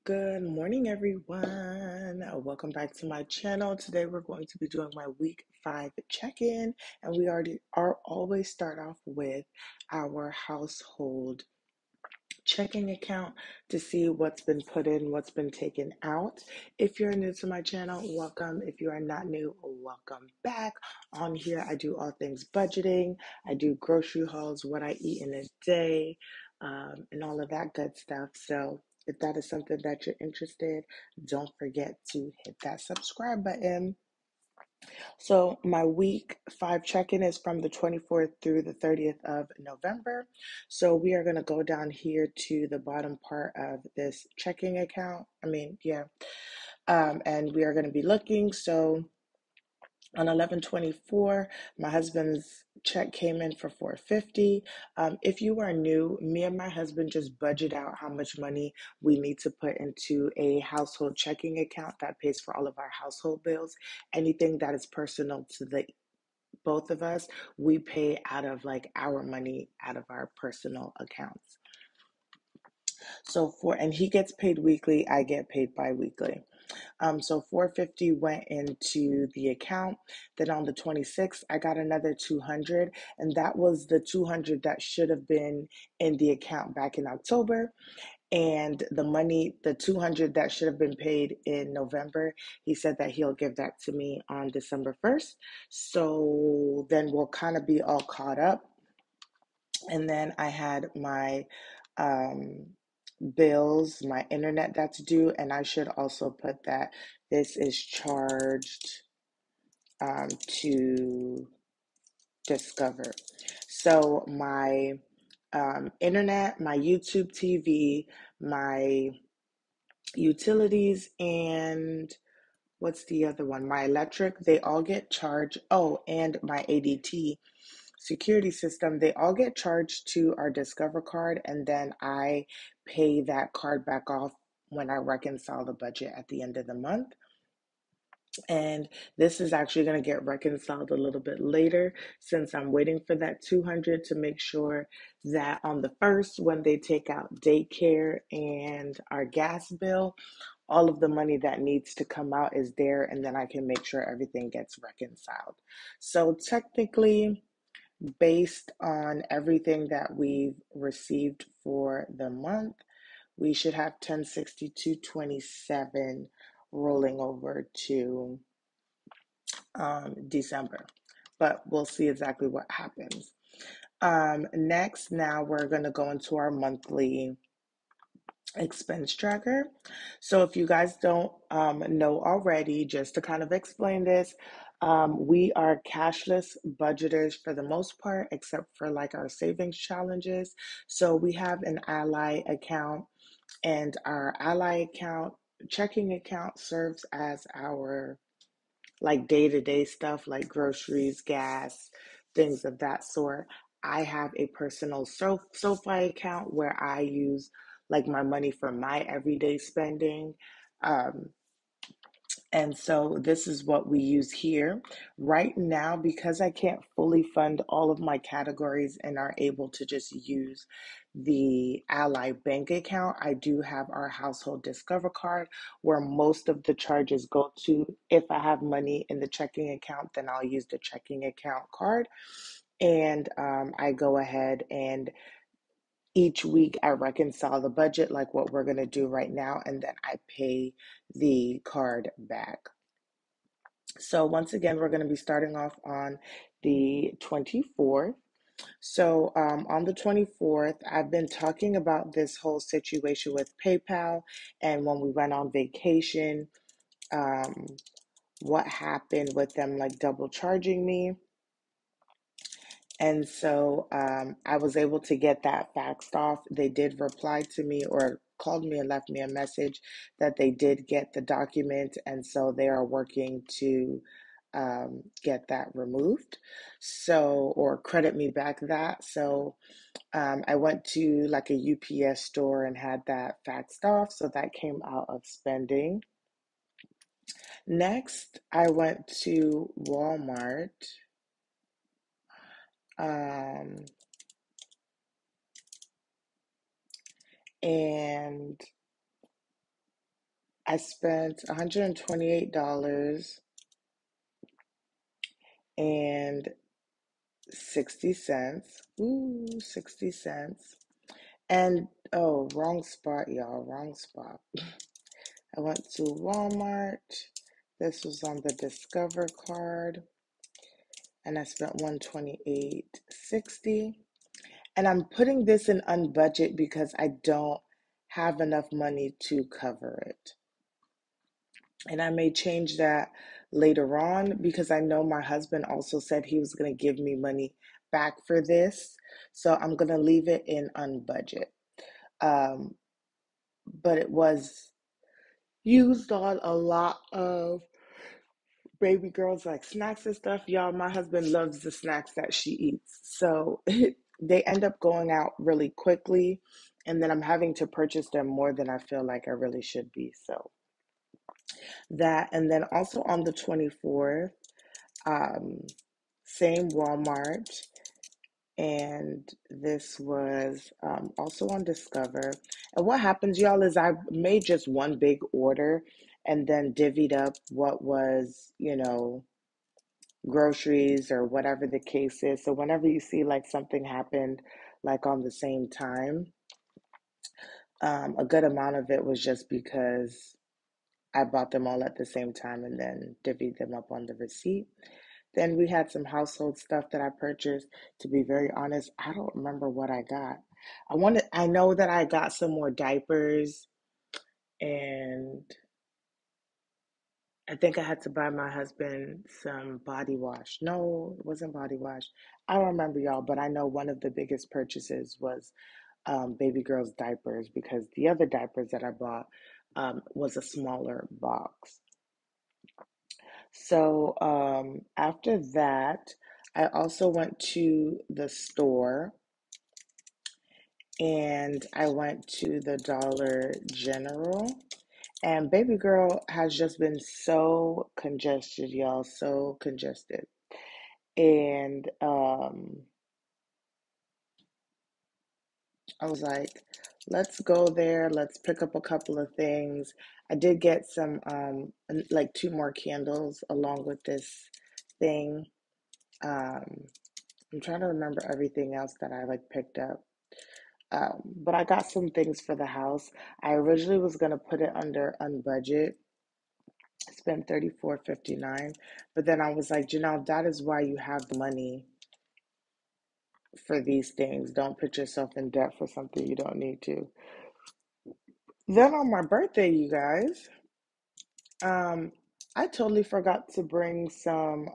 Good morning, everyone. Welcome back to my channel. Today we're going to be doing my week 5 check-in, and we already are always start off with our household checking account to see what's been put in, what's been taken out. If you're new to my channel, welcome. If you are not new, welcome back. On here, I do all things budgeting. I do grocery hauls, what I eat in a day, and all of that good stuff. So if that is something that you're interested, don't forget to hit that subscribe button. So my week 5 check-in is from the 24th through the 30th of November. So we are going to go down here to the bottom part of this checking account. And we are going to be looking. So on 11/24, my husband's check came in for 450. If you are new, me and my husband just budget out how much money we need to put into a household checking account that pays for all of our household bills. Anything that is personal to the both of us, we pay out of like our money out of our personal accounts. And he gets paid weekly, I get paid bi-weekly. So 450 went into the account. Then on the 26th, I got another 200, and that was the 200 that should have been in the account back in October. And the money, the 200 that should have been paid in November, he said that he'll give that to me on December 1st. So then we'll kind of be all caught up. And then I had my um, bills, my internet that's due, and I should also put that this is charged to Discover. So my internet, my YouTube TV, my utilities, and what's the other one? My electric, they all get charged. Oh, and my ADT security system, they all get charged to our Discover card, and then I pay that card back off when I reconcile the budget at the end of the month. And this is actually going to get reconciled a little bit later since I'm waiting for that 200 to make sure that on the first, when they take out daycare and our gas bill, all of the money that needs to come out is there, and then I can make sure everything gets reconciled. So technically, based on everything that we've received for the month, we should have 1062.27 rolling over to December, but we'll see exactly what happens. Next, now we're going to go into our monthly expense tracker. So if you guys don't know already, just to kind of explain this, we are cashless budgeters for the most part, except for like our savings challenges. So we have an Ally account, and our Ally account, checking account, serves as our like day-to-day stuff like groceries, gas, things of that sort. I have a personal SoFi account where I use like my money for my everyday spending. Um, and so this is what we use here. Right now, because I can't fully fund all of my categories and are able to just use the Ally bank account, I do have our household Discover card where most of the charges go to. If I have money in the checking account, then I'll use the checking account card. And I go ahead and each week I reconcile the budget like what we're going to do right now, and then I pay the card back. So once again, we're going to be starting off on the 24th. So on the 24th, I've been talking about this whole situation with PayPal and when we went on vacation, um, what happened with them like double charging me. And so I was able to get that faxed off. They did reply to me or called me and left me a message that they did get the document. And so they are working to get that removed. So, or credit me back that. So I went to like a UPS store and had that faxed off. So that came out of spending. Next, I went to Walmart. Um, and I spent $128 and 60 cents. Ooh, 60 cents. And oh, wrong spot, y'all, wrong spot. I went to Walmart. This was on the Discover card, and I spent 128.60. And I'm putting this in unbudget because I don't have enough money to cover it. And I may change that later on because I know my husband also said he was going to give me money back for this. So I'm going to leave it in unbudget. Um, but it was used on a lot of baby girls like snacks and stuff. Y'all, my husband loves the snacks that she eats. So they end up going out really quickly. And then I'm having to purchase them more than I feel like I really should be. So that, and then also on the 24th, um, same Walmart. And this was also on Discover. And what happens, y'all, is I made just one big order and then divvied up what was, groceries or whatever the case is. So whenever you see like something happened like on the same time, a good amount of it was just because I bought them all at the same time and then divvied them up on the receipt. Then we had some household stuff that I purchased. To be very honest, I don't remember what I got. I know that I got some more diapers, and I think I had to buy my husband some body wash. No, it wasn't body wash. I don't remember, y'all, but I know one of the biggest purchases was baby girl's diapers because the other diapers that I bought was a smaller box. So after that, I also went to the store and I went to the Dollar General. And baby girl has just been so congested, y'all, so congested. And I was like, let's go there, let's pick up a couple of things. I did get some, like two more candles along with this thing. Um, I'm trying to remember everything else that I like picked up. But I got some things for the house. I originally was gonna put it under unbudget, spent 34.59, but then I was like, Janelle, that is why you have the money for these things. Don't put yourself in debt for something you don't need to. Then on my birthday, you guys, um, I totally forgot to bring some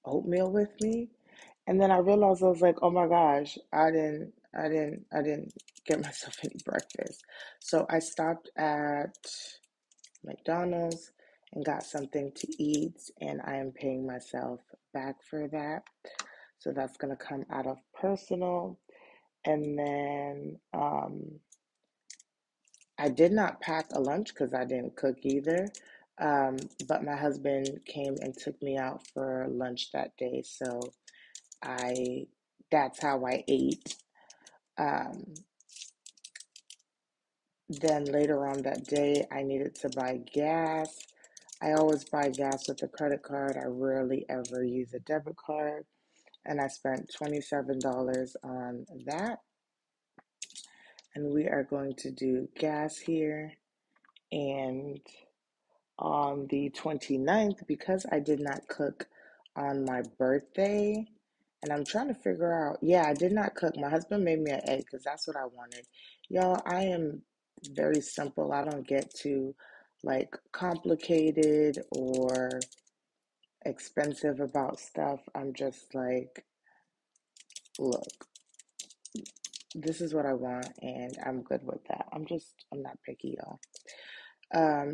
oatmeal with me. And then I realized I was like, oh my gosh, I didn't get myself any breakfast. So I stopped at McDonald's and got something to eat, and I am paying myself back for that. So that's gonna come out of personal. And then I did not pack a lunch because I didn't cook either. But my husband came and took me out for lunch that day, so I that's how I ate. Um, then later on that day, I needed to buy gas. I always buy gas with a credit card. I rarely ever use a debit card. And I spent $27 on that. And we are going to do gas here. And on the 29th, because I did not cook on my birthday, and I'm trying to figure out, yeah, I did not cook. My husband made me an egg because that's what I wanted. Y'all, I am very simple. I don't get too like complicated or expensive about stuff. I'm just like, look, this is what I want and I'm good with that. I'm not picky, y'all.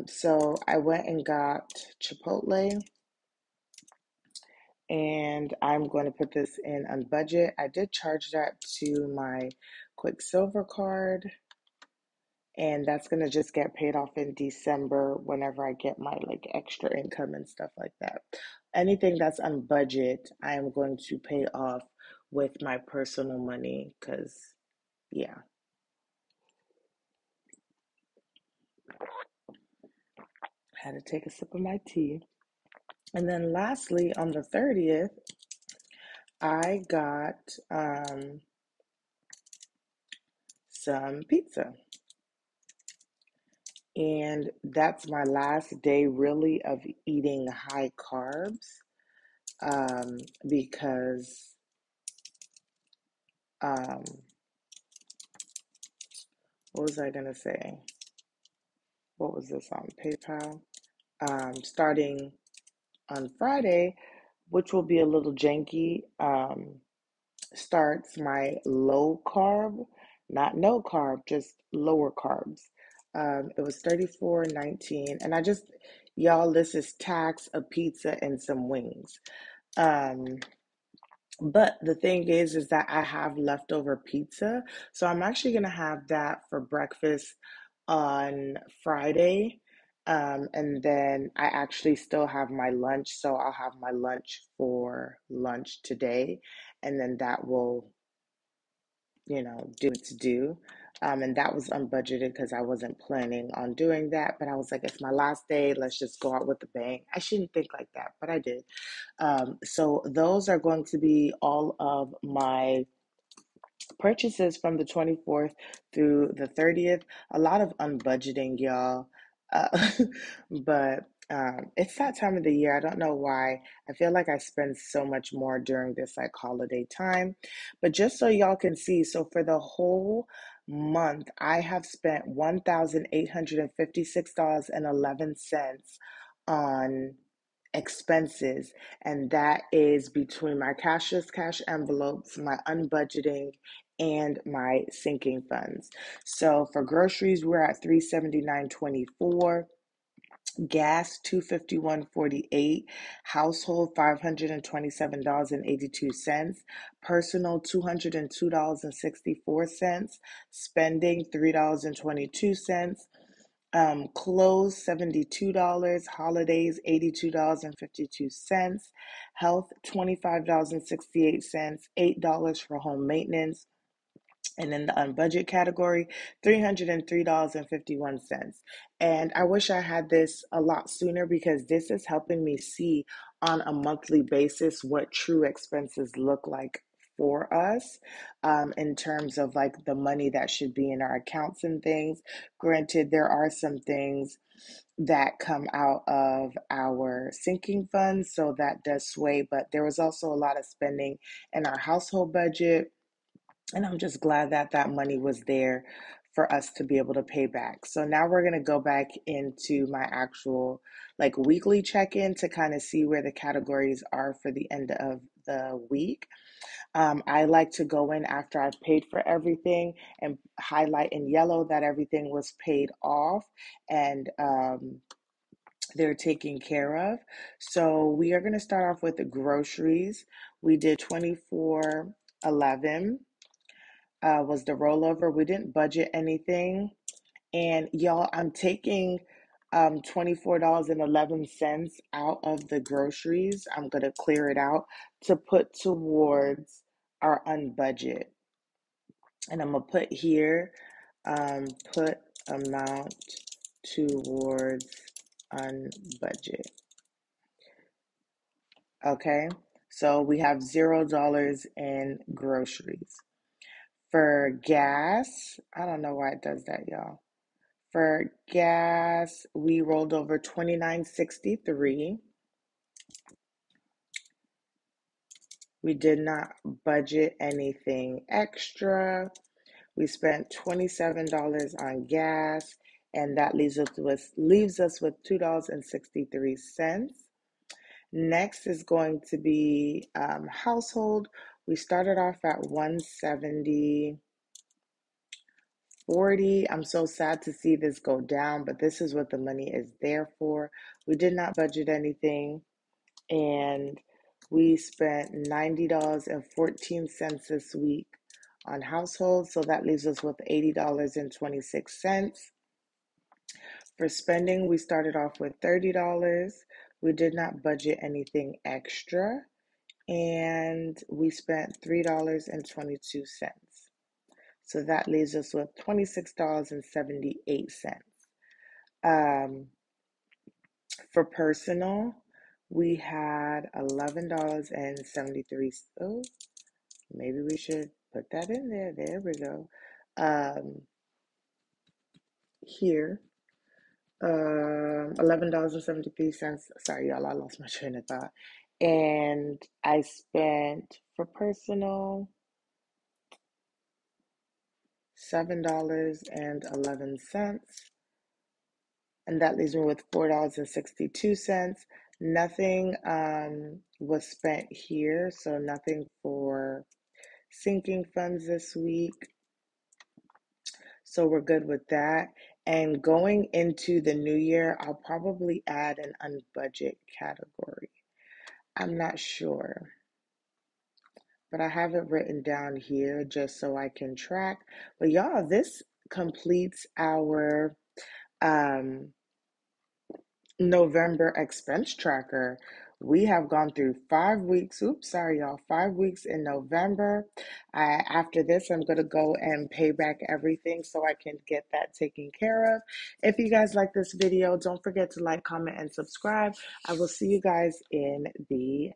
So I went and got Chipotle and I'm going to put this in on budget. I did charge that to my Quicksilver card, and that's going to just get paid off in December whenever I get my like extra income and stuff like that. Anything that's on budget, I am going to pay off with my personal money because Yeah, had to take a sip of my tea. And then lastly, on the 30th, I got some pizza. And that's my last day really of eating high carbs because um, what was I going to say? What was this on PayPal? Starting on Friday, which will be a little janky, starts my low carb, not no carb, just lower carbs. It was 34.19, and y'all, this is tax, a pizza, and some wings. Um, but the thing is that I have leftover pizza, so I'm actually gonna have that for breakfast on Friday. And then I actually still have my lunch, so I'll have my lunch for lunch today, and then that will, do its due. And that was unbudgeted because I wasn't planning on doing that. But I was like, it's my last day. Let's just go out with a bang. I shouldn't think like that, but I did. So those are going to be all of my purchases from the 24th through the 30th. A lot of unbudgeting, y'all. Uh, but it's that time of the year. I don't know why. I feel like I spend so much more during this like holiday time. But just so y'all can see, so for the whole month, I have spent $1,856.11 on expenses, and that is between my cashless cash envelopes, my unbudgeting, and my sinking funds. So for groceries, we're at 379.24, gas 251.48, household $527.82, personal $202.64, spending $3.22, clothes $72, holidays $82.52, health $25.68, $8 for home maintenance, and in the unbudget category, $303.51. And I wish I had this a lot sooner because this is helping me see on a monthly basis what true expenses look like for us, in terms of like the money that should be in our accounts and things. Granted, there are some things that come out of our sinking funds, so that does sway, but there was also a lot of spending in our household budget, and I'm just glad that that money was there for us to be able to pay back. So now we're going to go back into my actual like weekly check-in to kind of see where the categories are for the end of the week. I like to go in after I've paid for everything and highlight in yellow that everything was paid off and they're taken care of. So we are going to start off with the groceries. We did 24.11 was the rollover. We didn't budget anything. And y'all, I'm taking $24.11 out of the groceries. I'm going to clear it out to put towards our unbudget. And I'm going to put here, put amount towards unbudget. Okay. So we have $0 in groceries. For gas, I don't know why it does that, y'all. For gas, we rolled over 29.63. We did not budget anything extra. We spent $27 on gas, and that leaves us with $2.63. Next is going to be household. We started off at 170. 40. I'm so sad to see this go down, but this is what the money is there for. We did not budget anything, and we spent $90.14 this week on households, so that leaves us with $80.26. For spending, we started off with $30. We did not budget anything extra, and we spent $3.22. So that leaves us with $26.78. Um, for personal, we had $11.73. Oh, maybe we should put that in there. There we go. Here, $11.73. Sorry, y'all, I lost my train of thought. And I spent for personal $7.11. And that leaves me with $4.62. Nothing was spent here, so nothing for sinking funds this week. So we're good with that. And going into the new year, I'll probably add an unbudget category. I'm not sure, but I have it written down here just so I can track. But y'all, this completes our um November expense tracker. We have gone through 5 weeks. Oops, sorry, y'all. 5 weeks in November. After this, I'm going to go and pay back everything so I can get that taken care of. If you guys like this video, don't forget to like, comment, and subscribe. I will see you guys in the